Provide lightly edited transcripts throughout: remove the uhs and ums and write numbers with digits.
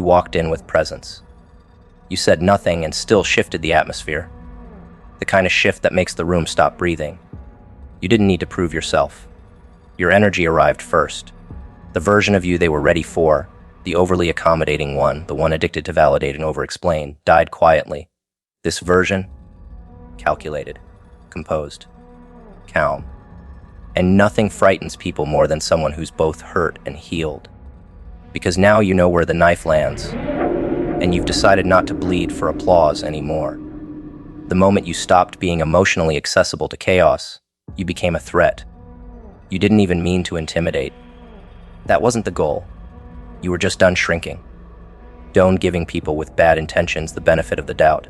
you walked in with presence. You said nothing and still shifted the atmosphere. The kind of shift that makes the room stop breathing. You didn't need to prove yourself. Your energy arrived first. The version of you they were ready for, the overly accommodating one, the one addicted to validate and over-explain, died quietly. This version, calculated, composed, calm. And nothing frightens people more than someone who's both hurt and healed. Because now you know where the knife lands, and you've decided not to bleed for applause anymore. The moment you stopped being emotionally accessible to chaos, you became a threat. You didn't even mean to intimidate. That wasn't the goal. You were just done shrinking. Done giving people with bad intentions the benefit of the doubt.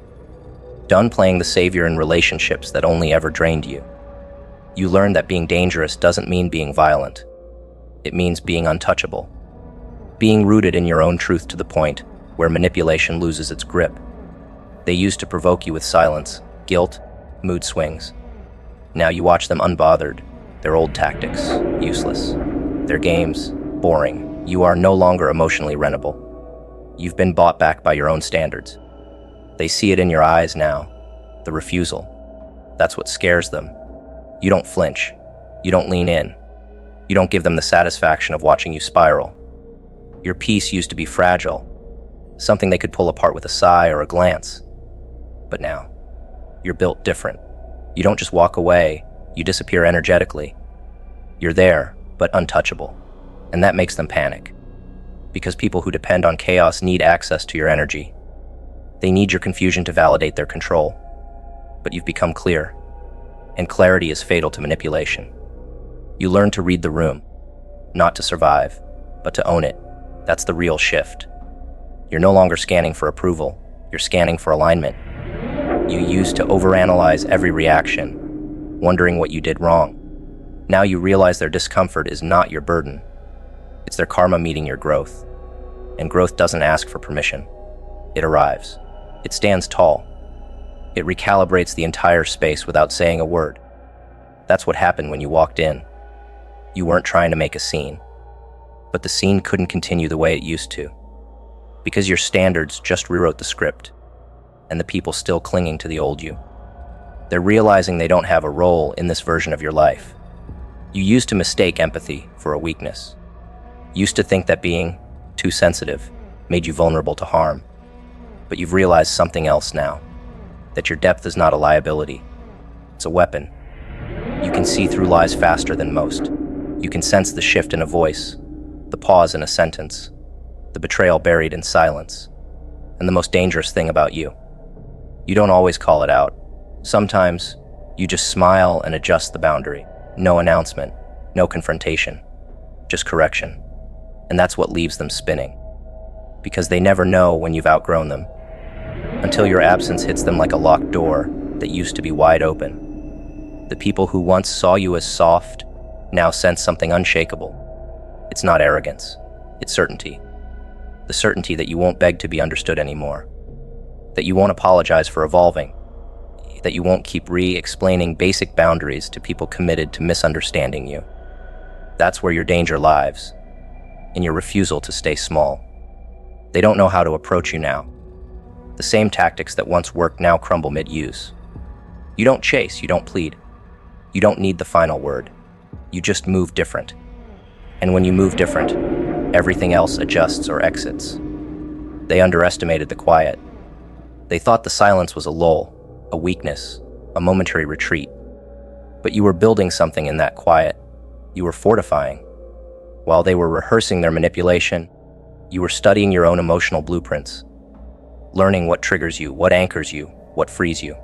Done playing the savior in relationships that only ever drained you. You learned that being dangerous doesn't mean being violent. It means being untouchable. Being rooted in your own truth to the point where manipulation loses its grip. They used to provoke you with silence, guilt, mood swings. Now you watch them unbothered, their old tactics, useless. Their games, boring. You are no longer emotionally rentable. You've been bought back by your own standards. They see it in your eyes now, the refusal. That's what scares them. You don't flinch. You don't lean in. You don't give them the satisfaction of watching you spiral. Your peace used to be fragile, something they could pull apart with a sigh or a glance. But now, you're built different. You don't just walk away, you disappear energetically. You're there, but untouchable. And that makes them panic. Because people who depend on chaos need access to your energy. They need your confusion to validate their control. But you've become clear. And clarity is fatal to manipulation. You learn to read the room, not to survive, but to own it. That's the real shift. You're no longer scanning for approval, you're scanning for alignment. You used to overanalyze every reaction, wondering what you did wrong. Now you realize their discomfort is not your burden. It's their karma meeting your growth. And growth doesn't ask for permission. It arrives. It stands tall. It recalibrates the entire space without saying a word. That's what happened when you walked in. You weren't trying to make a scene. But the scene couldn't continue the way it used to. Because your standards just rewrote the script, and the people still clinging to the old you. They're realizing they don't have a role in this version of your life. You used to mistake empathy for a weakness. Used to think that being too sensitive made you vulnerable to harm. But you've realized something else now. That your depth is not a liability. It's a weapon. You can see through lies faster than most. You can sense the shift in a voice, the pause in a sentence, the betrayal buried in silence. And the most dangerous thing about you. You don't always call it out. Sometimes, you just smile and adjust the boundary. No announcement, no confrontation, just correction. And that's what leaves them spinning. Because they never know when you've outgrown them. Until your absence hits them like a locked door that used to be wide open. The people who once saw you as soft now sense something unshakable. It's not arrogance, it's certainty. The certainty that you won't beg to be understood anymore. That you won't apologize for evolving. That you won't keep re-explaining basic boundaries to people committed to misunderstanding you. That's where your danger lies, in your refusal to stay small. They don't know how to approach you now. The same tactics that once worked now crumble mid-use. You don't chase, you don't plead. You don't need the final word. You just move different. And when you move different, everything else adjusts or exits. They underestimated the quiet. They thought the silence was a lull, a weakness, a momentary retreat. But you were building something in that quiet. You were fortifying. While they were rehearsing their manipulation, you were studying your own emotional blueprints, learning what triggers you, what anchors you, what frees you.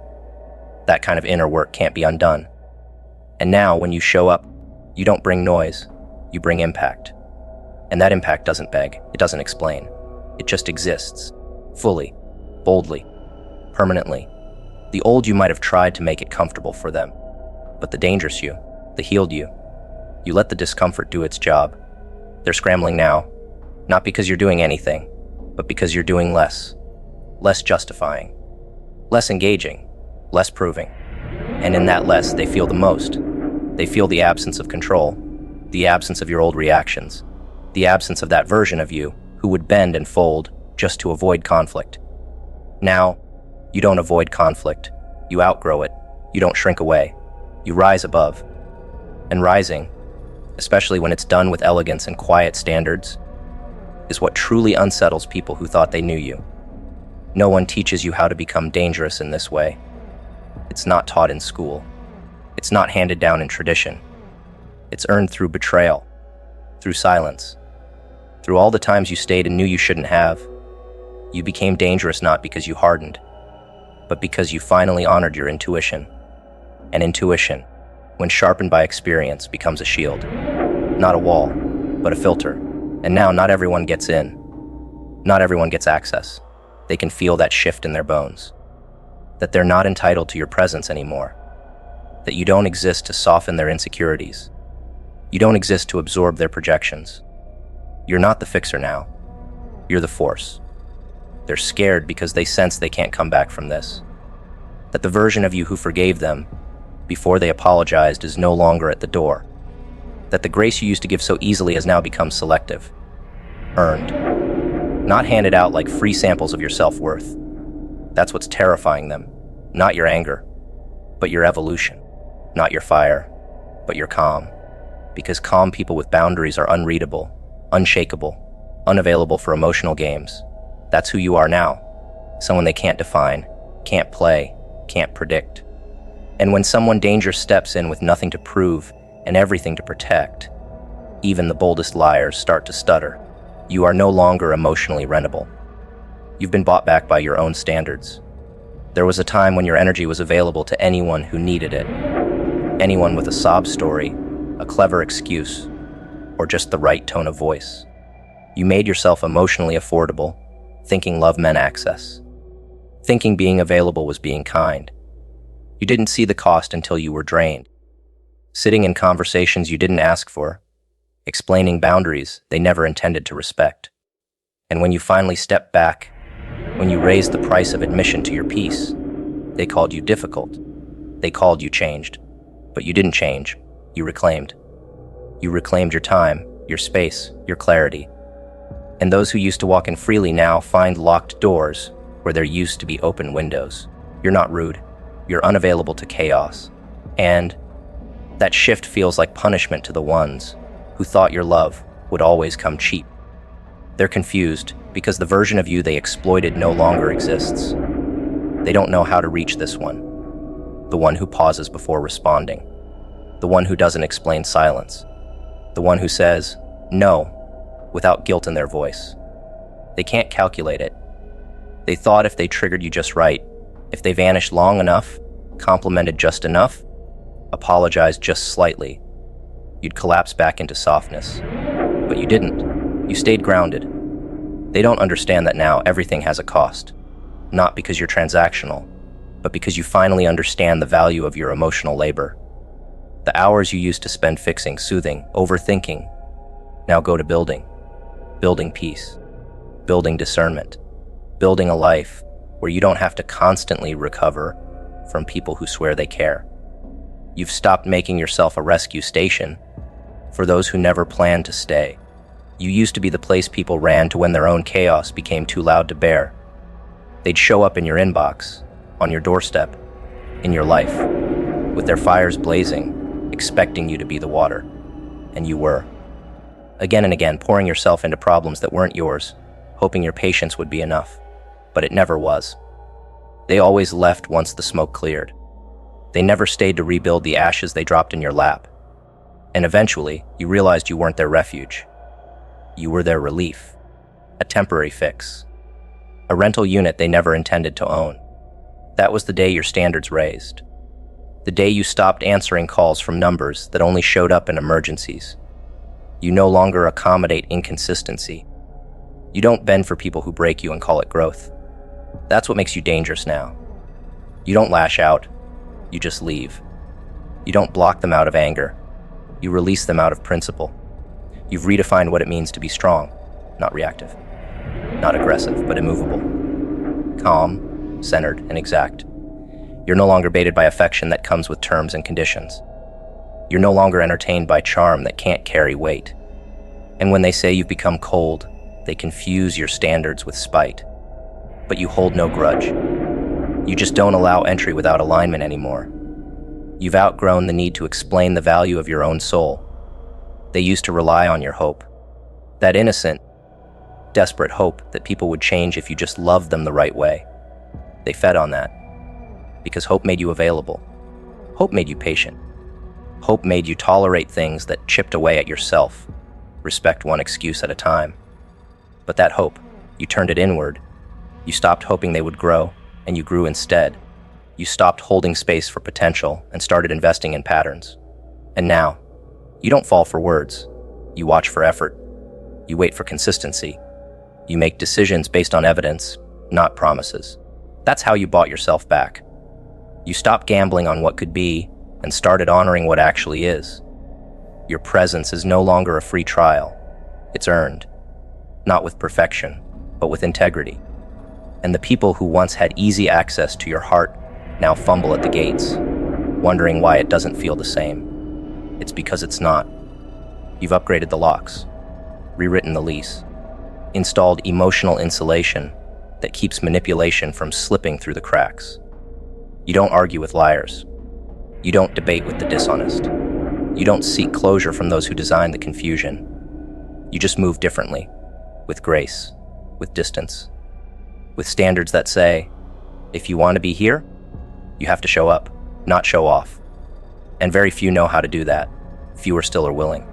That kind of inner work can't be undone. And now, when you show up, you don't bring noise, you bring impact. And that impact doesn't beg, it doesn't explain. It just exists, fully, boldly, permanently. The old you might have tried to make it comfortable for them, but the dangerous you, the healed you let the discomfort do its job. They're scrambling now, not because you're doing anything, but because you're doing less. Less justifying, less engaging, less proving. And in that less, they feel the most. They feel the absence of control, the absence of your old reactions, the absence of that version of you who would bend and fold just to avoid conflict. Now, you don't avoid conflict. You outgrow it. You don't shrink away. You rise above. And rising, especially when it's done with elegance and quiet standards, is what truly unsettles people who thought they knew you. No one teaches you how to become dangerous in this way. It's not taught in school. It's not handed down in tradition. It's earned through betrayal, through silence, through all the times you stayed and knew you shouldn't have. You became dangerous not because you hardened, but because you finally honored your intuition. And intuition, when sharpened by experience, becomes a shield. Not a wall, but a filter. And now not everyone gets in. Not everyone gets access. They can feel that shift in their bones. That they're not entitled to your presence anymore. That you don't exist to soften their insecurities. You don't exist to absorb their projections. You're not the fixer now. You're the force. They're scared because they sense they can't come back from this. That the version of you who forgave them before they apologized is no longer at the door. That the grace you used to give so easily has now become selective. Earned. Not handed out like free samples of your self-worth. That's what's terrifying them. Not your anger, but your evolution. Not your fire, but your calm. Because calm people with boundaries are unreadable, unshakable, unavailable for emotional games. That's who you are now. Someone they can't define, can't play, can't predict. And when someone dangerous steps in with nothing to prove and everything to protect, even the boldest liars start to stutter. You are no longer emotionally rentable. You've been bought back by your own standards. There was a time when your energy was available to anyone who needed it. Anyone with a sob story, a clever excuse, or just the right tone of voice. You made yourself emotionally affordable, thinking love meant access. Thinking being available was being kind. You didn't see the cost until you were drained. Sitting in conversations you didn't ask for, explaining boundaries they never intended to respect. And when you finally stepped back, when you raised the price of admission to your peace, they called you difficult. They called you changed. But you didn't change. You reclaimed. You reclaimed your time, your space, your clarity. And those who used to walk in freely now find locked doors where there used to be open windows. You're not rude. You're unavailable to chaos. And that shift feels like punishment to the ones who thought your love would always come cheap. They're confused because the version of you they exploited no longer exists. They don't know how to reach this one. The one who pauses before responding. The one who doesn't explain silence. The one who says, no, without guilt in their voice. They can't calculate it. They thought if they triggered you just right, if they vanished long enough, complimented just enough, apologized just slightly, you'd collapse back into softness. But you didn't. You stayed grounded. They don't understand that now everything has a cost. Not because you're transactional, but because you finally understand the value of your emotional labor. The hours you used to spend fixing, soothing, overthinking, now go to building. Building peace. Building discernment. Building a life where you don't have to constantly recover from people who swear they care. You've stopped making yourself a rescue station for those who never planned to stay. You used to be the place people ran to when their own chaos became too loud to bear. They'd show up in your inbox, on your doorstep, in your life, with their fires blazing, expecting you to be the water. And you were. Again and again, pouring yourself into problems that weren't yours, hoping your patience would be enough. But it never was. They always left once the smoke cleared. They never stayed to rebuild the ashes they dropped in your lap. And eventually, you realized you weren't their refuge. You were their relief, a temporary fix, a rental unit they never intended to own. That was the day your standards raised. The day you stopped answering calls from numbers that only showed up in emergencies. You no longer accommodate inconsistency. You don't bend for people who break you and call it growth. That's what makes you dangerous now. You don't lash out. You just leave. You don't block them out of anger. You release them out of principle. You've redefined what it means to be strong, not reactive. Not aggressive, but immovable. Calm, centered, and exact. You're no longer baited by affection that comes with terms and conditions. You're no longer entertained by charm that can't carry weight. And when they say you've become cold, They confuse your standards with spite. But you hold no grudge. You just don't allow entry without alignment anymore. You've outgrown the need to explain the value of your own soul. They used to rely on your hope. That innocent, desperate hope that people would change if you just loved them the right way. They fed on that. Because hope made you available. Hope made you patient. Hope made you tolerate things that chipped away at yourself, respect one excuse at a time. But that hope, you turned it inward. You stopped hoping they would grow, and you grew instead. You stopped holding space for potential and started investing in patterns. And now, you don't fall for words. You watch for effort. You wait for consistency. You make decisions based on evidence, not promises. That's how you bought yourself back. You stopped gambling on what could be and started honoring what actually is. Your presence is no longer a free trial. It's earned, not with perfection, but with integrity. And the people who once had easy access to your heart now fumble at the gates, wondering why it doesn't feel the same. It's because it's not. You've upgraded the locks, rewritten the lease, installed emotional insulation that keeps manipulation from slipping through the cracks. You don't argue with liars. You don't debate with the dishonest. You don't seek closure from those who design the confusion. You just move differently, with grace, with distance, with standards that say, if you want to be here, you have to show up, not show off. And very few know how to do that. Fewer still are willing.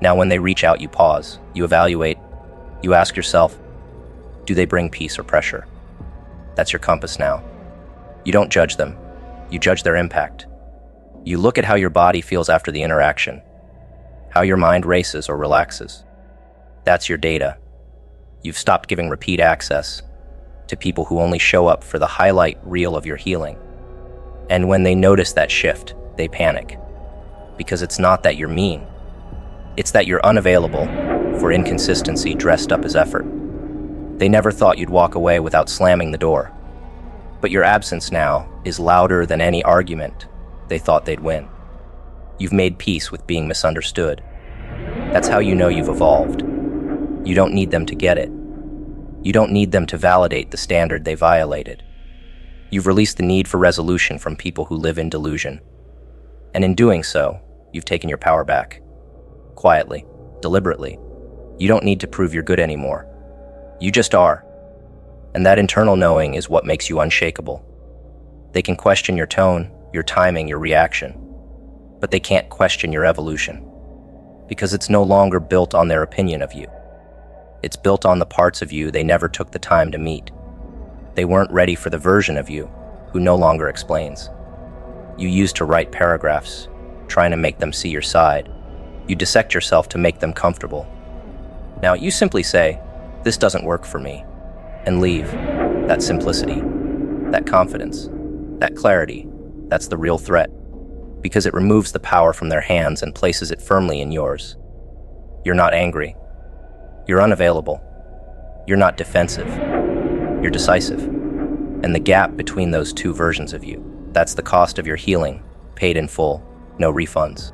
Now when they reach out, you pause, you evaluate, you ask yourself, do they bring peace or pressure? That's your compass now. You don't judge them, you judge their impact. You look at how your body feels after the interaction, how your mind races or relaxes. That's your data. You've stopped giving repeat access to people who only show up for the highlight reel of your healing. And when they notice that shift, they panic. Because it's not that you're mean. It's that you're unavailable for inconsistency dressed up as effort. They never thought you'd walk away without slamming the door. But your absence now is louder than any argument they thought they'd win. You've made peace with being misunderstood. That's how you know you've evolved. You don't need them to get it. You don't need them to validate the standard they violated. You've released the need for resolution from people who live in delusion. And in doing so, you've taken your power back. Quietly, deliberately. You don't need to prove you're good anymore. You just are. And that internal knowing is what makes you unshakable. They can question your tone, your timing, your reaction, but they can't question your evolution, because it's no longer built on their opinion of you. It's built on the parts of you they never took the time to meet. They weren't ready for the version of you who no longer explains. You used to write paragraphs, trying to make them see your side. You dissect yourself to make them comfortable. Now you simply say, this doesn't work for me, and leave. That simplicity, that confidence, that clarity, that's the real threat, because it removes the power from their hands and places it firmly in yours. You're not angry. You're unavailable. You're not defensive. You're decisive. And the gap between those two versions of you, that's the cost of your healing, paid in full, no refunds.